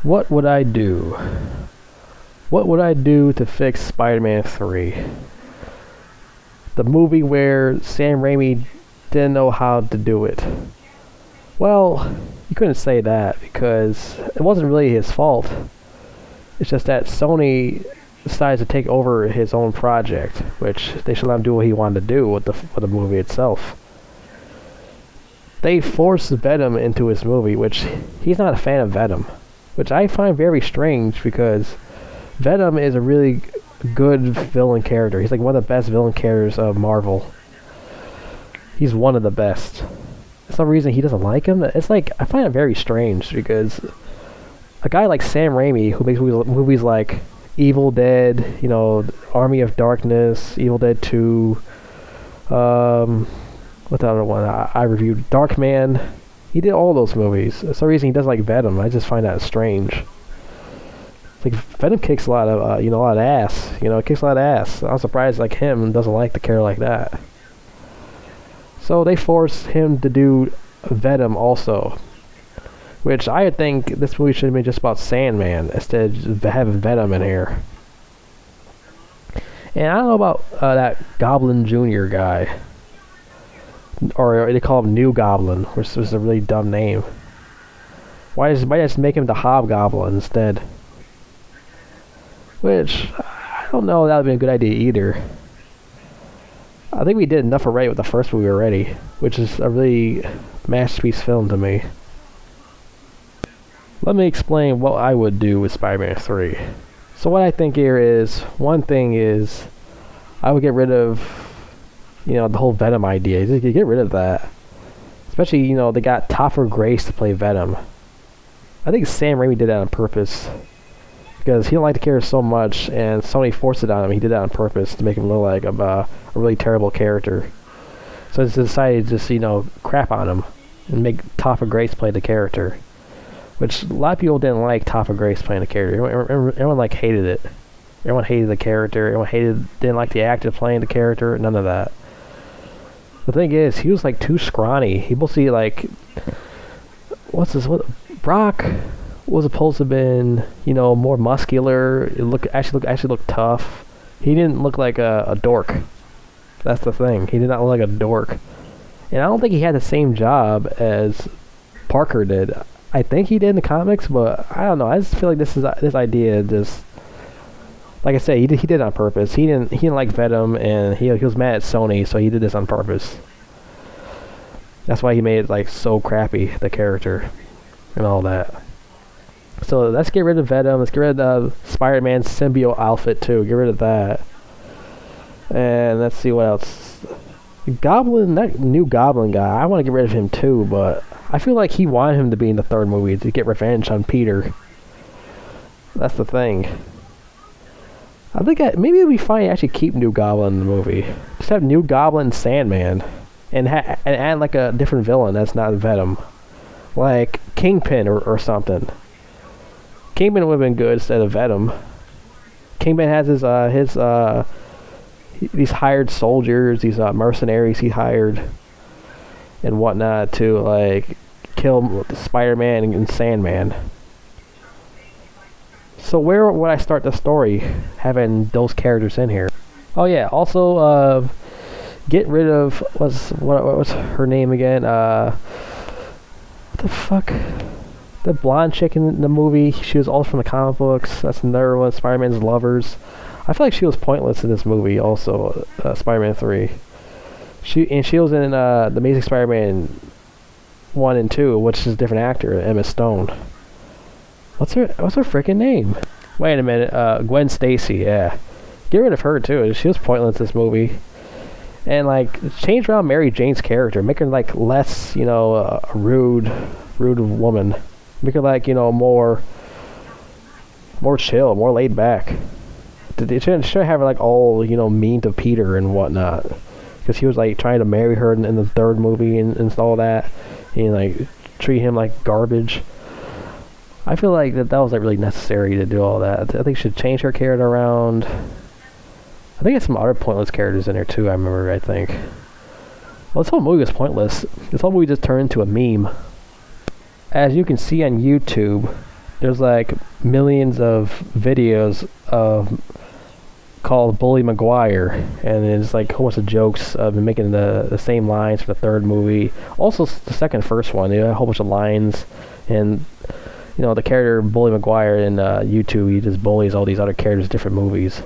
What would I do? What would I do to fix Spider-Man 3? The movie where Sam Raimi didn't know how to do it. Well, you couldn't say that because it wasn't really his fault. It's just that Sony decided to take over his own project, which they should let him do what he wanted to do with the movie itself. They forced Venom into his movie, which he's not a fan of Venom, which I find very strange because Venom is a really good villain character. He's like one of the best villain characters of Marvel. He's one of the best. For some reason he doesn't like him. It's like, I find it very strange because a guy like Sam Raimi, who makes movies like Evil Dead, Army of Darkness, Evil Dead 2, what the other one I reviewed, Darkman. He did all those movies. For some reason he doesn't like Venom. I just find that strange. Like, Venom kicks a lot of ass. It kicks a lot of ass. I'm surprised like him doesn't like the character like that. So they forced him to do Venom also, which I think this movie should have been just about Sandman instead of having Venom in here. And I don't know about that Goblin Jr. guy, or they call him New Goblin, which was a really dumb name. Why just make him the Hobgoblin instead? Which, I don't know, that would be a good idea either. I think we did enough already with the first movie already, which is a really masterpiece film to me. Let me explain what I would do with Spider-Man 3. So what I think here is, one thing is, I would get rid of, the whole Venom idea. Just get rid of that. Especially, they got Topher Grace to play Venom. I think Sam Raimi did that on purpose, because he didn't like the character so much, and Sony forced it on him. He did that on purpose to make him look like a really terrible character. So he decided to just, crap on him and make Topher Grace play the character. Which, a lot of people didn't like Topher Grace playing the character. Everyone hated it. Everyone hated the character. Didn't like the actor playing the character. None of that. The thing is, he was, too scrawny. People see, Brock was supposed to have been, more muscular. It actually looked tough. He didn't look like a dork. That's the thing. He did not look like a dork. And I don't think he had the same job as Parker did. I think he did in the comics, but I don't know. I just feel like this idea just, like I said, he did it on purpose. He didn't like Venom, and he was mad at Sony, so he did this on purpose. That's why he made it so crappy, the character and all that. So let's get rid of Venom. Let's get rid of Spider-Man's symbiote outfit too. Get rid of that. And let's see what else. Goblin, that New Goblin guy, I want to get rid of him too, but I feel like he wanted him to be in the third movie to get revenge on Peter. That's the thing. I think maybe it'd be fine to actually keep New Goblin in the movie. Just have New Goblin and Sandman, and add a different villain that's not Venom, like Kingpin or something. Kingpin would have been good instead of Venom. Kingpin has these hired soldiers, these mercenaries he hired and whatnot to kill Spider-Man and Sandman. So where would I start the story having those characters in here? Oh yeah, also get rid of what's her name again? What the fuck? The blonde chick in the movie, she was all from the comic books. That's another one of Spider-Man's lovers. I feel like she was pointless in this movie also, Spider-Man 3. She was in The Amazing Spider-Man 1 and 2, which is a different actor, Emma Stone. What's her freaking name? Wait a minute, Gwen Stacy, yeah. Get rid of her too. She was pointless in this movie. And change around Mary Jane's character. Make her less, a rude woman. Make her more chill, more laid back. They shouldn't have her all mean to Peter and whatnot, because he was trying to marry her in the third movie and all that, and treat him like garbage. I feel like that was really necessary to do all that. I think should change her character around. I think there's some other pointless characters in there too. I think. Well, this whole movie was pointless. This whole movie just turned into a meme. As you can see on YouTube, there's like millions of videos of called Bully Maguire, and it's like a whole bunch of jokes of making the same lines for the third movie. Also, the first one, they had a whole bunch of lines, and the character Bully Maguire in YouTube, he just bullies all these other characters in different movies,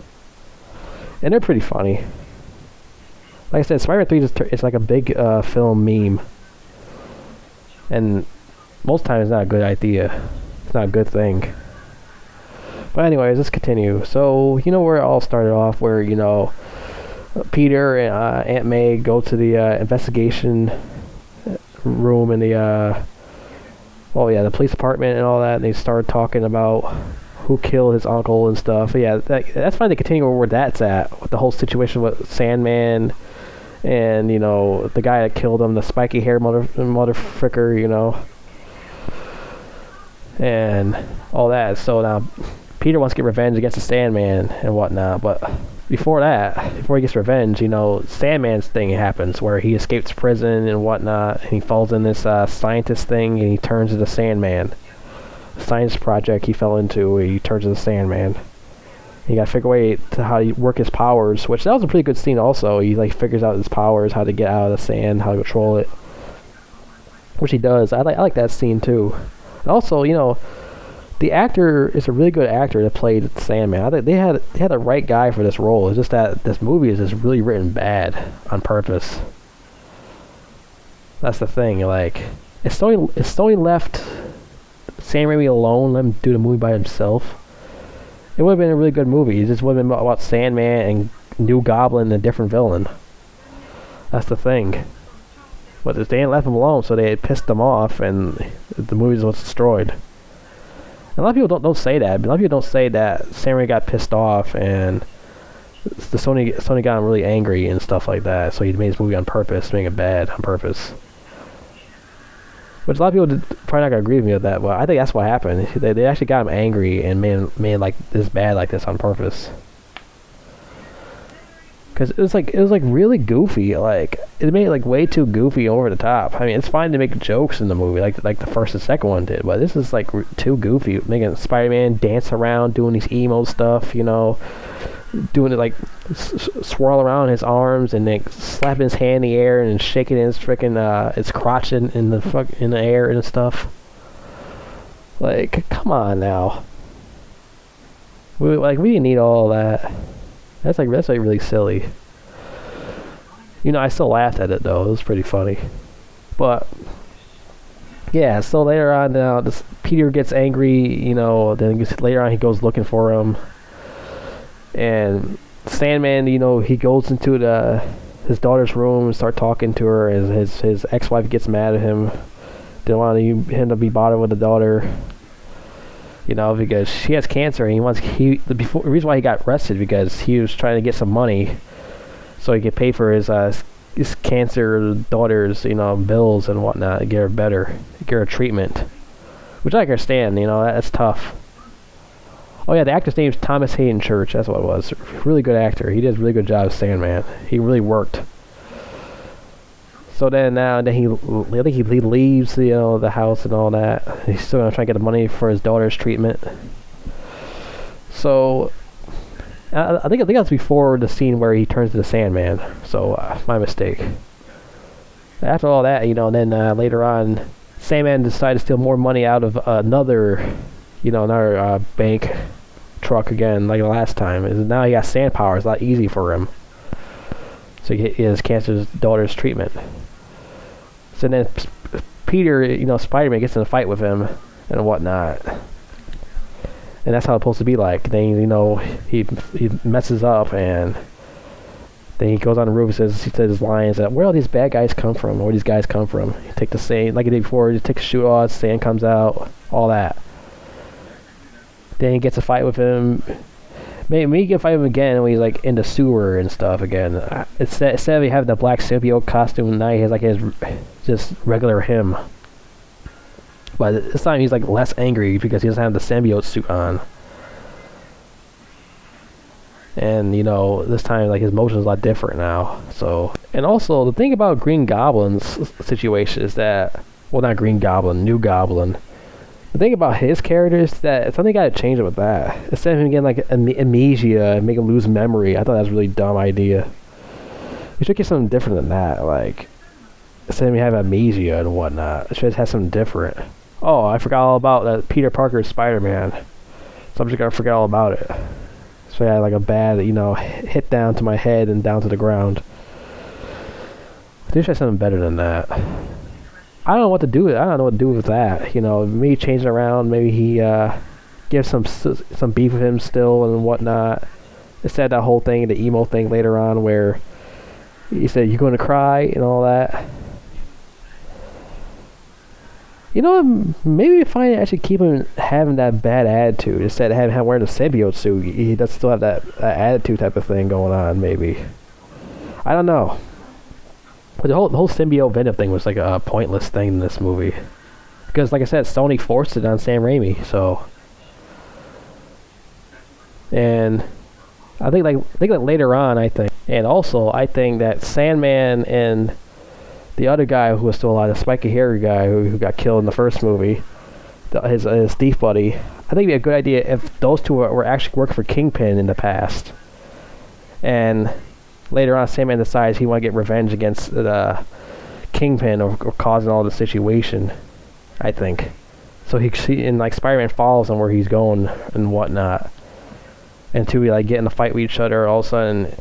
and they're pretty funny. Like I said, Spider-Man 3 it's like a big film meme, and most times it's not a good idea. It's not a good thing. But anyways, let's continue. So, where it all started off, where, Peter and Aunt May go to the investigation room in the police department and all that, and they start talking about who killed his uncle and stuff. But yeah, that's fine to continue where that's at, with the whole situation with Sandman and, the guy that killed him, the spiky hair mother fricker, and all that. So now Peter wants to get revenge against the Sandman and whatnot, but before he gets revenge, Sandman's thing happens where he escapes prison and whatnot, and he falls in this scientist thing, and he turns into Sandman. The science project he fell into, he turns into Sandman. You gotta figure a way to how to work his powers, which that was a pretty good scene also. He figures out his powers, how to get out of the sand, how to control it, which he does. I like that scene too. And also, the actor is a really good actor that played Sandman. I think they had the right guy for this role. It's just that this movie is just really written bad on purpose. That's the thing. If Sony left Sam Raimi alone, let him do the movie by himself, it would have been a really good movie. It just would have been about Sandman and New Goblin and a different villain. That's the thing. But they didn't let him alone, so they pissed him off, and the movie was destroyed. A lot of people don't say that. But a lot of people don't say that Sam Raimi got pissed off and the Sony got him really angry and stuff like that. So he made his movie on purpose, making it bad on purpose. Which a lot of people probably not gonna agree with me with that, but I think that's what happened. They actually got him angry and made like this bad like this on purpose. Because it was really goofy. It made it way too goofy, over the top. I mean, it's fine to make jokes in the movie, like the first and second one did, but this is too goofy. Making Spider-Man dance around, doing these emo stuff, doing it swirl around his arms and then slapping his hand in the air and shaking his freaking his crotch in the air and stuff. Come on now. We didn't need all that. That's really silly. I still laughed at it though. It was pretty funny. But yeah, so later on now, Peter gets angry. Then later on he goes looking for him, and Sandman, he goes into his daughter's room and start talking to her. And his ex-wife gets mad at him. Didn't want him to be bothered with the daughter. Because she has cancer, and the reason why he got arrested because he was trying to get some money so he could pay for his cancer daughter's bills and whatnot, get her better, get her treatment, which I understand. That's tough. Oh yeah, the actor's name is Thomas Hayden Church. That's what it was. Really good actor. He did a really good job as Sandman. He really worked. So then I think he leaves the house and all that. He's still gonna try to get the money for his daughter's treatment. So I think that's before the scene where he turns into Sandman. So my mistake. After all that, then later on, Sandman decided to steal more money out of another bank truck again, like the last time. And now he got sand power. It's a lot easy for him. So he his cancer's daughter's treatment. So then Peter, Spider-Man gets in a fight with him and whatnot. And that's how it's supposed to be like. Then, he messes up, and then he goes on the roof and he says his lines that, where all these bad guys come from? Where these guys come from? You take the sand, like he did before, you take the shoe off, sand comes out, all that. Then he gets a fight with him. Maybe he can fight him again when he's in the sewer and stuff again. Instead of having the black symbiote costume, now he has his just regular him. But this time he's less angry because he doesn't have the symbiote suit on. And this time his emotions are a lot different now. So, and also the thing about Green Goblin's situation is that, well, not Green Goblin, New Goblin. The thing about his character is that something got to change it with that. Instead of him getting like amnesia and make him lose memory, I thought that was a really dumb idea. You should get something different than that. Like, instead of him having amnesia and whatnot, it should have something different. Oh, I forgot all about that Peter Parker is Spider-Man. So I'm just gonna forget all about it. So I had like a bad, hit down to my head and down to the ground. I think I should have something better than that. I don't know what to do with it. I don't know what to do with that. Me changing around. Maybe he gives some beef with him still and whatnot. Instead of that whole thing, the emo thing later on, where he said, "You're going to cry" and all that. Maybe if I actually keep him having that bad attitude instead of having him wearing the symbiote suit, he does still have that attitude type of thing going on. Maybe. I don't know. But the whole symbiote Venom thing was like a pointless thing in this movie. Because, like I said, Sony forced it on Sam Raimi, so... And I think like later on, and also I think that Sandman and the other guy who was still alive, the spiky hairy guy who got killed in the first movie, his thief buddy, I think it'd be a good idea if those two were actually working for Kingpin in the past. And later on, Sandman decides he want to get revenge against the Kingpin or causing all the situation, I think. So and like Spider-Man follows him where he's going and whatnot. Until we like get in a fight with each other, all of a sudden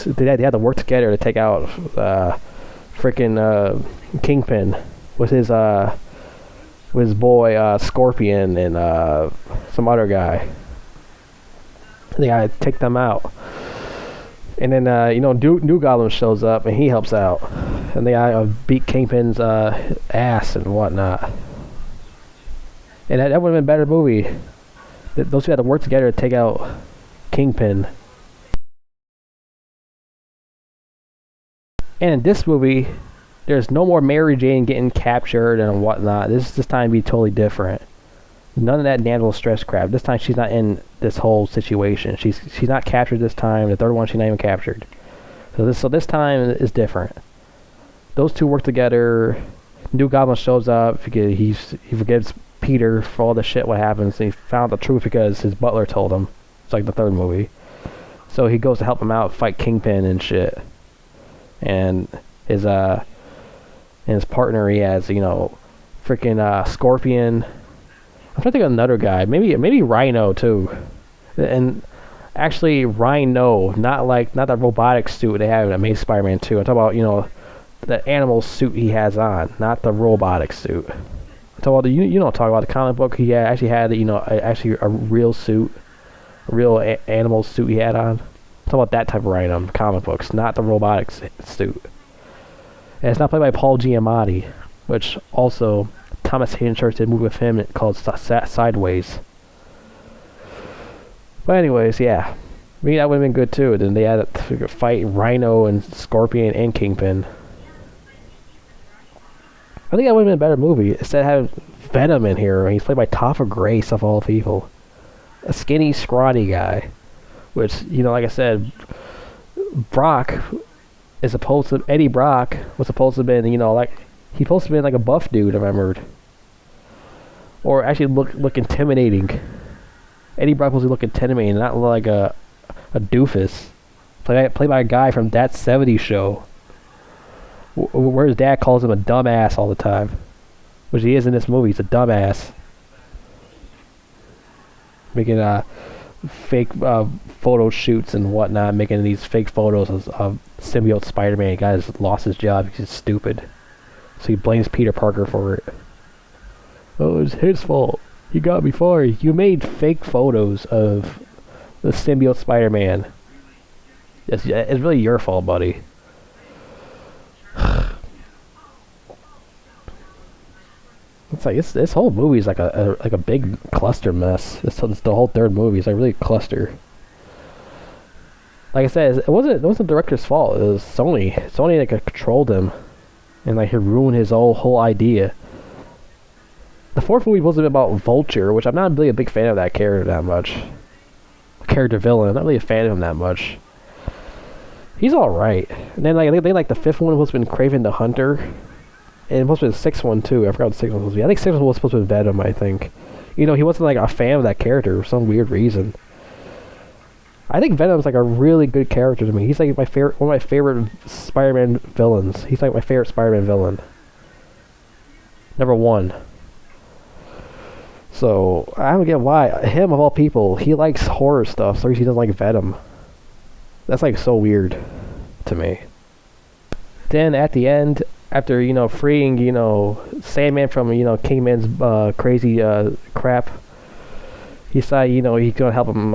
they had to work together to take out freaking Kingpin with his boy Scorpion and some other guy. They gotta take them out. And then, New Goblin shows up and he helps out. And they beat Kingpin's ass and whatnot. And that would have been a better movie. Those two had to work together to take out Kingpin. And in this movie, there's no more Mary Jane getting captured and whatnot. This time be totally different. None of that natal stress crap. This time she's not in this whole situation. She's not captured this time. The third one she's not even captured. So this time is different. Those two work together. New Goblin shows up. He forgives Peter for all the shit what happens. And he found the truth because his butler told him. It's like the third movie. So he goes to help him out, fight Kingpin and shit. And his partner he has, freaking Scorpion. I'm trying to think of another guy. Maybe Rhino too. And actually Rhino, not the robotic suit they have in Amazing Spider-Man 2. I'm talking about, the animal suit he has on, not the robotic suit. I'm talking about talk about the comic book. He actually had, actually a real suit, a real animal suit he had on. I'm talking about that type of Rhino, comic books, not the robotic suit. And it's not played by Paul Giamatti, which also Thomas Hayden Church did a movie with him called Sideways. But anyways, yeah. That would have been good too. Then they had to fight Rhino and Scorpion and Kingpin. I think that would have been a better movie. Instead of having Venom in here, he's played by Topher Grace of all people. A skinny, scrawny guy. Which, like I said, Eddie Brock was supposed to have been, he's supposed to be like a buff dude, I remembered. Or actually look intimidating. Eddie Brock was look intimidating, not like a doofus. Played by a guy from That 70s Show. Where his dad calls him a dumbass all the time. Which he is in this movie, he's a dumbass. Making fake photo shoots and whatnot, making these fake photos of symbiote Spider-Man. The guy has lost his job, he's just stupid. So he blames Peter Parker for it. Oh, it's his fault. He got me fired. You made fake photos of the symbiote Spider-Man. It's really your fault, buddy. It's like this whole movie is like a big cluster mess. The whole third movie is like really cluster. Like I said, it wasn't the director's fault. It was Sony. Sony like controlled him, and like he ruined his whole idea. The fourth movie wasn't about Vulture, which I'm not really a big fan of that character that much. Character villain, I'm not really a fan of him that much. He's all right. And then like the fifth one was been Kraven the Hunter, and it must be the sixth one too. I forgot what the sixth one was supposed to be. I think sixth one was supposed to be Venom, I think. You know, he wasn't like a fan of that character for some weird reason. I think Venom's like a really good character to me. He's like my favorite, one of my favorite Spider-Man villains. He's like my favorite Spider-Man villain. Number one. So I don't get why him of all people, he likes horror stuff, so he doesn't like Venom. That's like so weird to me. Then at the end, after freeing Sandman from Kingman's crazy crap, he decided he's gonna help him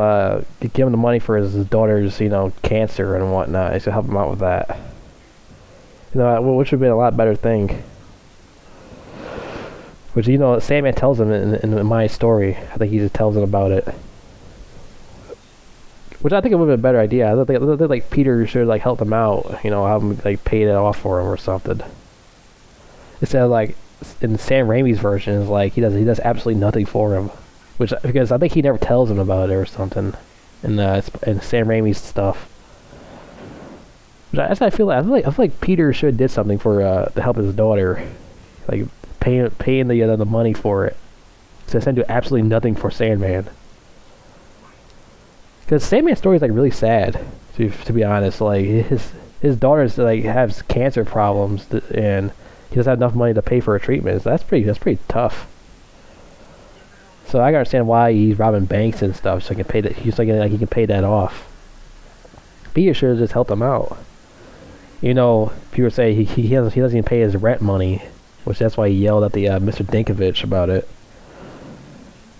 give him the money for his daughter's cancer and whatnot. He's gonna help him out with that. Which would have been a lot better thing. Which Sandman tells him in my story. I think he just tells him about it. Which I think it would have been a better idea. I think like Peter should like help him out. Have him like pay it off for him or something. Instead of like in Sam Raimi's version, is like he does absolutely nothing for him. Because I think he never tells him about it or something. In Sam Raimi's stuff. That's what I feel like Peter should have did something for to help his daughter, like paying the money for it. So instead of doing absolutely nothing for Sandman. Because Sandman's story is like really sad, to be honest. Like his daughter's like has cancer problems and he doesn't have enough money to pay for her treatment. So that's pretty tough. So I can understand why he's robbing banks and stuff, so he can pay that. He's like he can pay that off. Peter should have just helped him out. People say he doesn't even pay his rent money, which that's why he yelled at the Mr. Dinklage about it.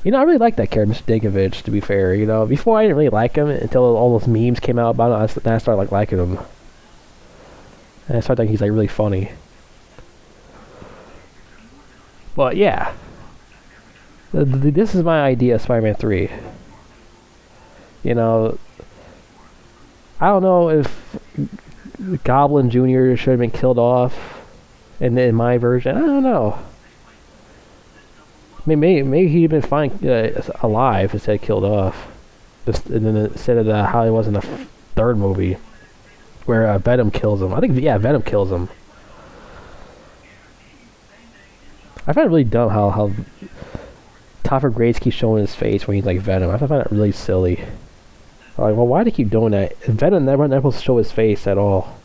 I really like that character, Mr. Dinklage. To be fair, before I didn't really like him until all those memes came out about it. Then I started liking him, and I started thinking he's like really funny. But yeah. This is my idea of Spider-Man 3. I don't know if Goblin Jr. should have been killed off in my version. I don't know. Maybe he'd been fine alive instead of killed off. Instead of how he was in the third movie, where Venom kills him. I think Venom kills him. I find it really dumb how Topher Grace keeps showing his face when he's like Venom. I find that really silly. Like, well, why do they keep doing that? Venom never supposed to show his face at all.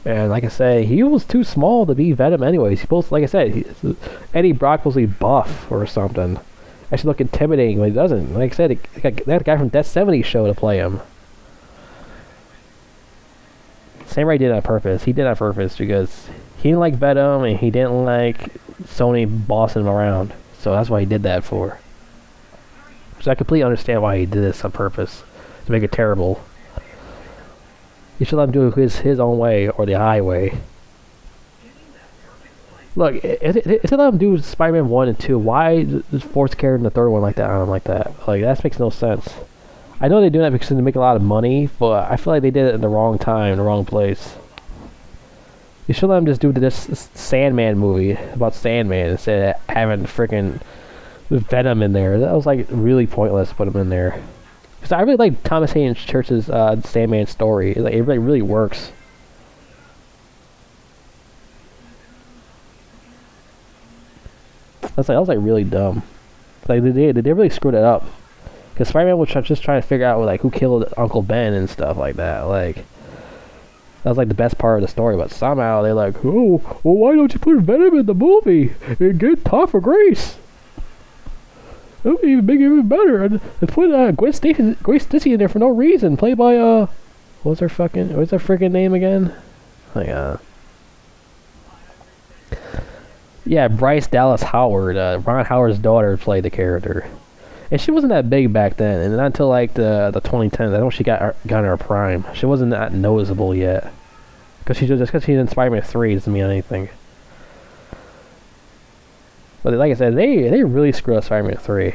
And like I say, he was too small to be Venom anyways. He's supposed to, like I said, Eddie Brock supposed to be buff or something. Actually look intimidating when he doesn't. Like I said, that guy from Death 70 show to play him. Sam Raimi did it on purpose. He did it on purpose because he didn't like Venom and he didn't like Sony bossing him around. So that's why he did that for. So I completely understand why he did this on purpose. To make it terrible. You should let him do it his own way or the highway. Look, if they let him do Spider-Man 1 and 2, why just force carry in the third one like that on him like that? Like, that makes no sense. I know they're doing that because they make a lot of money, but I feel like they did it in the wrong time, in the wrong place. You should let him just do this Sandman movie about Sandman instead of having freaking Venom in there. That was like really pointless to put him in there. Because I really like Thomas Hayden Church's Sandman story. It really works. That was like really dumb. Like they really screwed it up. Because Spider-Man was just trying to figure out like who killed Uncle Ben and stuff like that. Like that was like the best part of the story. But somehow they're like, oh, well, why don't you put Venom in the movie and get Topher Grace? That would even make it even better. And put Gwen Stacy in there for no reason. Played by what's her freaking name again? Yeah, Bryce Dallas Howard. Ron Howard's daughter played the character, and she wasn't that big back then. And not until like the 2010s, I know she got in her prime. She wasn't that noticeable yet, because she's in Spider-Man 3 doesn't mean anything. But like I said, they really screwed up Spider-Man 3.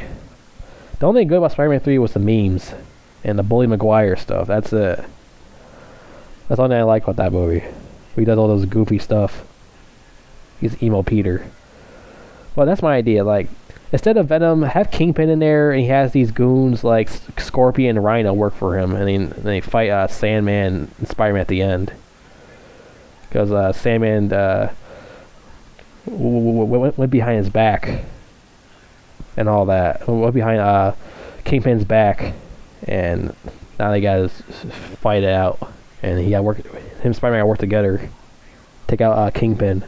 The only thing good about Spider-Man 3 was the memes and the Bully Maguire stuff. That's it. That's the only thing I like about that movie. He does all those goofy stuff. He's emo Peter. Well, that's my idea. Like, instead of Venom, have Kingpin in there, and he has these goons like Scorpion and Rhino work for him, and then they fight Sandman and Spider-Man at the end. because Sandman went behind his back and all that. Went behind Kingpin's back, and now they got to fight it out. And he got work. Him and Spider-Man got to work together, take out Kingpin.